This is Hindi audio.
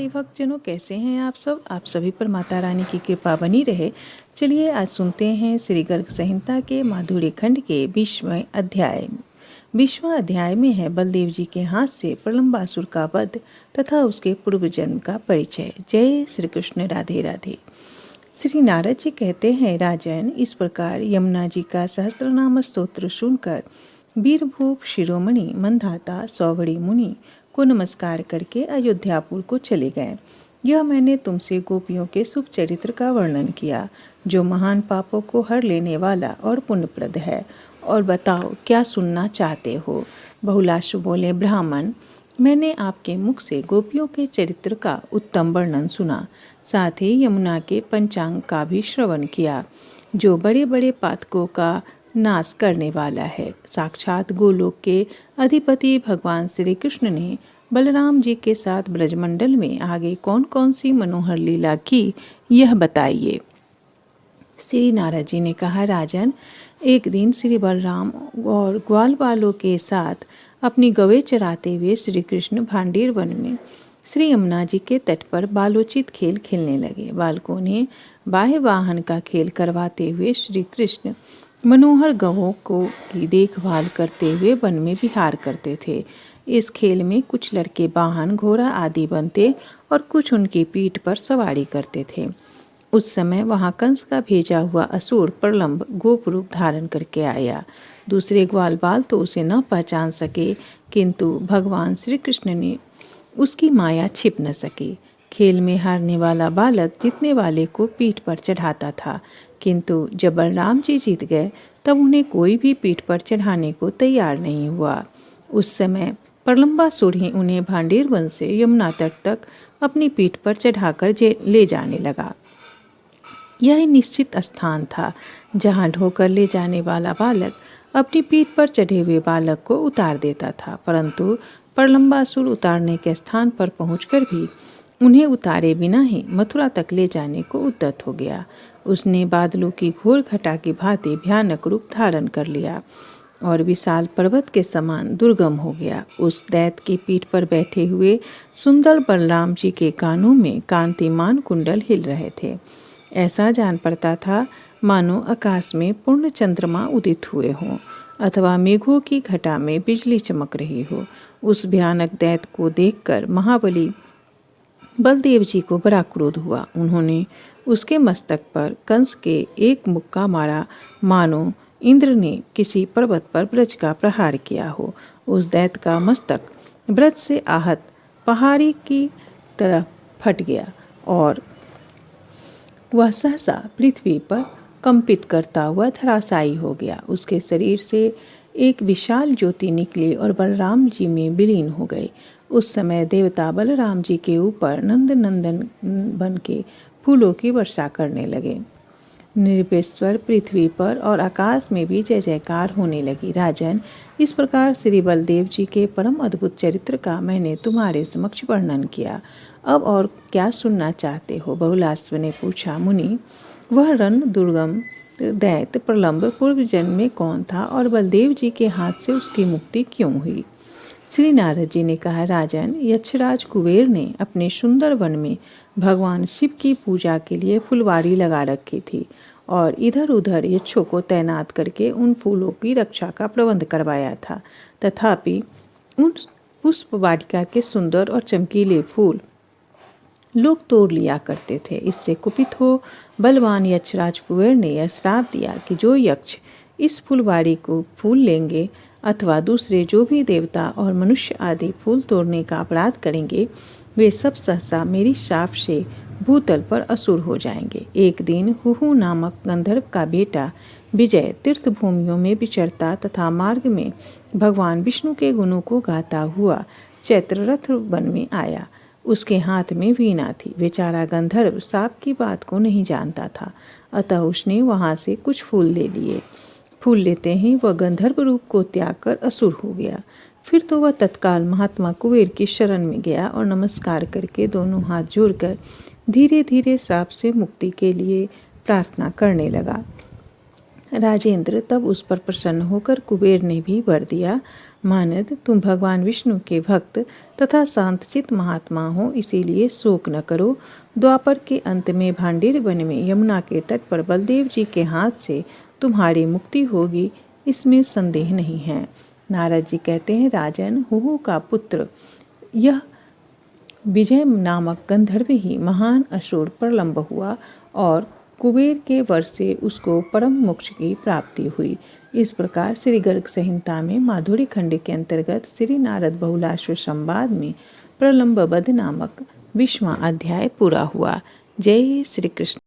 आदि भक्तजनों, कैसे हैं आप सब। आप सभी पर माता रानी की कृपा बनी रहे। चलिए आज सुनते हैं श्री गर्ग संहिता के माधुर्य खंड के 20वें अध्याय। 20वां अध्याय में है बलदेव जी के हाथ से प्रलंबासुर का वध तथा उसके पूर्व जन्म का परिचय। जय श्री कृष्ण, राधे राधे। श्री नारद जी कहते हैं, राजन, इस प्रकार यमुना जी का सहस्त्रनाम स्तोत्र सुनकर वीरभूप शिरोमणि मंधाता सौवड़ी मुनि को नमस्कार करके अयोध्यापुर को चले गए। यह मैंने तुमसे गोपियों के शुभ चरित्र का वर्णन किया, जो महान पापों को हर लेने वाला और पुण्यप्रद है। और बताओ, क्या सुनना चाहते हो। बहुलाश बोले, ब्राह्मण, मैंने आपके मुख से गोपियों के चरित्र का उत्तम वर्णन सुना, साथ ही यमुना के पंचांग का भी श्रवण किया, जो बड़े बड़े पातकों का नाश करने वाला है। साक्षात गोलोक के अधिपति भगवान श्री कृष्ण ने बलराम जी के साथ ब्रजमंडल में आगे कौन कौन सी मनोहर लीला की, यह बताइए। श्री नारद जी ने कहा, राजन, एक दिन श्री बलराम और ग्वाल बालों के साथ अपनी गवे चराते हुए श्री कृष्ण भांडीर वन में श्री यमुना जी के तट पर बालोचित खेल खेलने लगे। बालकों ने बाह्य वाहन का खेल करवाते हुए श्री कृष्ण मनोहर गवों को की देखभाल करते हुए वन में विहार करते थे। इस खेल में कुछ लड़के वाहन, घोड़ा आदि बनते और कुछ उनकी पीठ पर सवारी करते थे। उस समय वहां कंस का भेजा हुआ असुर प्रलंब गोप रूप धारण करके आया। दूसरे ग्वाल बाल तो उसे न पहचान सके, किंतु भगवान श्री कृष्ण ने उसकी माया छिप न सकी। खेल में हारने वाला बालक जीतने वाले को पीठ पर चढ़ाता था, किंतु जब बलराम जी जीत गए तब उन्हें कोई भी पीठ पर चढ़ाने को तैयार नहीं हुआ। उस समय प्रलंबासुर ही उन्हें भांडीर वन से यमुना तट तक अपनी पीठ पर चढ़ाकर ले जाने लगा। यह निश्चित स्थान था जहां ढोकर ले जाने वाला बालक अपनी पीठ पर चढ़े हुए बालक को उतार देता था, परंतु प्रलंबासुर उतारने के स्थान पर पहुंचकर भी उन्हें उतारे बिना ही मथुरा तक ले जाने को उद्यत हो गया। उसने बादलों की घोर घटा की भांति भयानक रूप धारण कर लिया और विशाल पर्वत के समान दुर्गम हो गया। उस दैत्य की पीठ पर बैठे हुए सुंदर बलराम जी के कानों में कांतिमान कुंडल हिल रहे थे। ऐसा जान पड़ता था मानो आकाश में पूर्ण चंद्रमा उदित हुए हों अथवा मेघों की घटा में बिजली चमक रही हो। उस भयानक दैत्य को देखकर महाबली बलदेव जी को बड़ा क्रोध हुआ। उन्होंने उसके मस्तक पर कंस के एक मुक्का मारा, मानो इंद्र ने किसी पर्वत पर ब्रज का प्रहार किया हो। उस दैत्य का मस्तक ब्रज से आहत पहाड़ी की तरह फट गया और वह सहसा पृथ्वी पर कंपित करता हुआ धराशायी हो गया। उसके शरीर से एक विशाल ज्योति निकली और बलराम जी में विलीन हो गई। उस समय देवता बलराम जी के ऊपर नंद नंदन बन के फूलों की वर्षा करने लगे। निर्वेश्वर पृथ्वी पर और आकाश में भी जय जयकार होने लगी। राजन, इस प्रकार श्री बलदेव जी के परम अद्भुत चरित्र का मैंने तुम्हारे समक्ष वर्णन किया। अब और क्या सुनना चाहते हो। बहुलाश्व ने पूछा, मुनि, वह रण दुर्गम दैत्य प्रलंब पूर्व जन्म में कौन था और बलदेव जी के हाथ से उसकी मुक्ति क्यों हुई। श्री नारद जी ने कहा, राजन, यक्षराज कुबेर ने अपने सुंदर वन में भगवान शिव की पूजा के लिए फुलवारी लगा रखी थी और इधर उधर यक्षों को तैनात करके उन फूलों की रक्षा का प्रबंध करवाया था। तथापि उन पुष्प वाटिका के सुंदर और चमकीले फूल लोग तोड़ लिया करते थे। इससे कुपित हो बलवान यक्षराज कुबेर ने यह श्राप दिया कि जो यक्ष इस फुलवारी को फूल लेंगे अथवा दूसरे जो भी देवता और मनुष्य आदि फूल तोड़ने का अपराध करेंगे, वे सब सहसा मेरी शाप से भूतल पर असुर हो जाएंगे। एक दिन हुहु नामक गंधर्व का बेटा विजय तीर्थ भूमियों में विचरता तथा मार्ग में भगवान विष्णु के गुणों को गाता हुआ चैत्ररथ वन में आया। उसके हाथ में वीणा थी। बेचारा गंधर्व सांप की बात को नहीं जानता था, अतः उसने वहां से कुछ फूल ले लिए। फूल लेते ही वह गंधर्व रूप को त्याग कर असुर हो गया। फिर तो वह तत्काल महात्मा कुबेर की शरण में गया और नमस्कार करके दोनों हाथ जोड़कर धीरे धीरे श्राप से मुक्ति के लिए प्रार्थना करने लगा। राजेंद्र तब उस पर प्रसन्न होकर कुबेर ने भी वर दिया, मानद, तुम भगवान विष्णु के भक्त तथा शांतचित महात्मा हो, इसीलिए शोक न करो। द्वापर के अंत में भांडीर वन में यमुना के तट पर बलदेव जी के हाथ से तुम्हारी मुक्ति होगी, इसमें संदेह नहीं है। नारद जी कहते हैं, राजन, हुहु का पुत्र यह विजय नामक गंधर्व ही महान असुर प्रलंब हुआ और कुबेर के वर से उसको परम मोक्ष की प्राप्ति हुई। इस प्रकार श्री गर्ग संहिता में माधुरी खंड के अंतर्गत श्री नारद बहुलाश्व संवाद में प्रलंब वध नामक 20वां अध्याय पूरा हुआ। जय श्री कृष्ण।